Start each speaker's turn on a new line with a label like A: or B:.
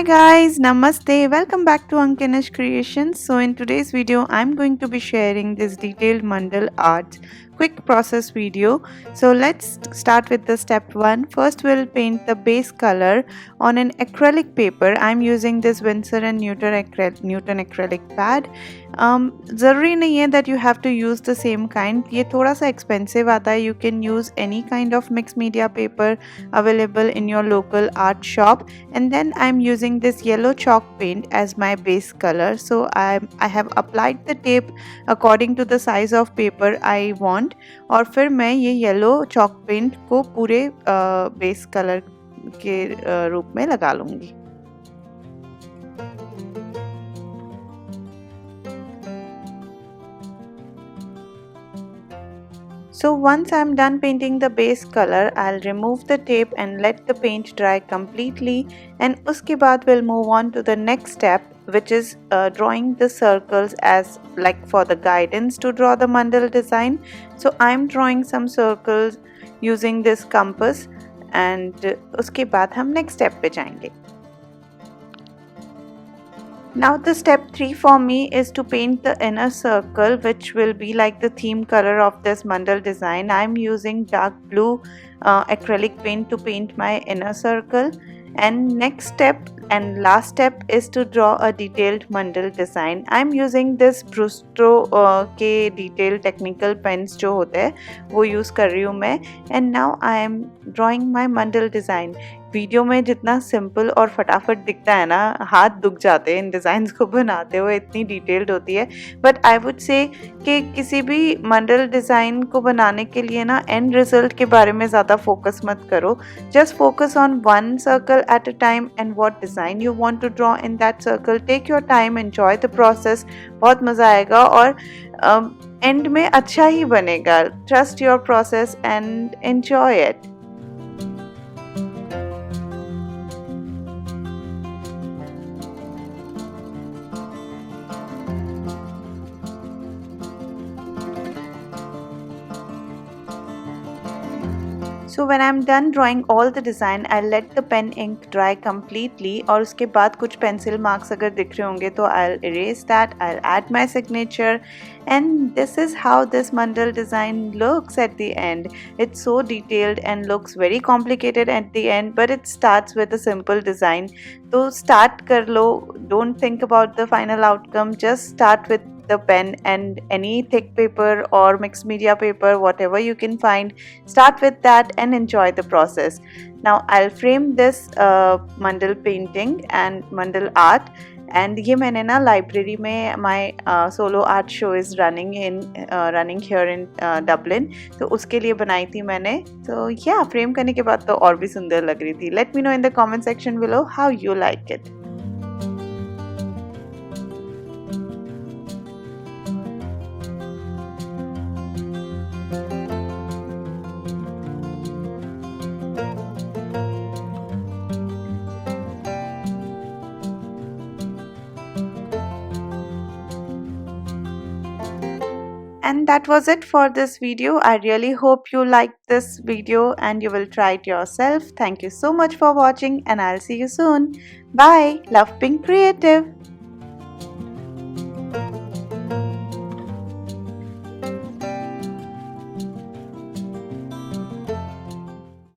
A: Hi guys, Namaste. Welcome back to Ankinish Creations. So in today's video, I'm going to be sharing this detailed mandal art quick process video. So let's start with the step 1. First we'll paint the base color on an acrylic paper. I'm using this Winsor and Newton acrylic pad. ज़रूरी नहीं है that you have to use the same kind. ये थोड़ा सा expensive आता है. You can use any kind of mixed media paper available in your local art shop. And then I'm using this yellow chalk paint as my base color. So I have applied the tape according to the size of paper I want. और फिर मैं ये yellow chalk paint को पूरे base colour के रूप में लगा लूँगी. So once I'm done painting the base color, I'll remove the tape and let the paint dry completely, and uske baad we'll move on to the next step, which is drawing the circles as like for the guidance to draw the mandal design. So I'm drawing some circles using this compass, and uske baad hum next step pe jayenge. Now the step 3 for me is to paint the inner circle, which will be like the theme color of this mandal design. I'm using dark blue acrylic paint to paint my inner circle. And next step and last step is to draw a detailed mandal design. I'm using this Brusto के detailed technical pens जो होते हैं वो use कर रही हूँ मैं. And now I am drawing my mandal design. Video में जितना सिंपल और फटाफट दिखता है ना, हाथ दुख जाते हैं इन डिज़ाइंस को बनाते हुए, इतनी डिटेल्ड होती है. बट आई वुड से कि किसी भी मंडल डिज़ाइन को बनाने के लिए ना एंड रिजल्ट के बारे में ज़्यादा फोकस मत करो. Just focus on one circle at a time and what design you want to draw in that circle. Take your time, enjoy the process. बहुत मज़ा आएगा और एंड में अच्छा ही बनेगा. Trust your process and enjoy it. So when I'm done drawing all the design, I'll let the pen ink dry completely. और उसके बाद कुछ pencil marks अगर दिख रहे होंगे तो I'll erase that. I'll add my signature, and this is how this mandal design looks at the end. It's so detailed and looks very complicated at the end, but it starts with a simple design. तो start कर लो. Don't think about the final outcome. Just start with the pen and any thick paper or mixed media paper, whatever you can find. Start with that and enjoy the process. Now I'll frame this mandal painting and mandal art, and ये मैंने ना library में my solo art show is running here in Dublin, तो उसके लिए बनाई थी मैंने. तो yeah, frame करने के बाद तो और भी सुंदर लग रही थी. Let me know in the comment section below how you like it. And that was it for this video. I really hope you liked this video and you will try it yourself. Thank you so much for watching, and I'll see you soon. Bye. Love being creative.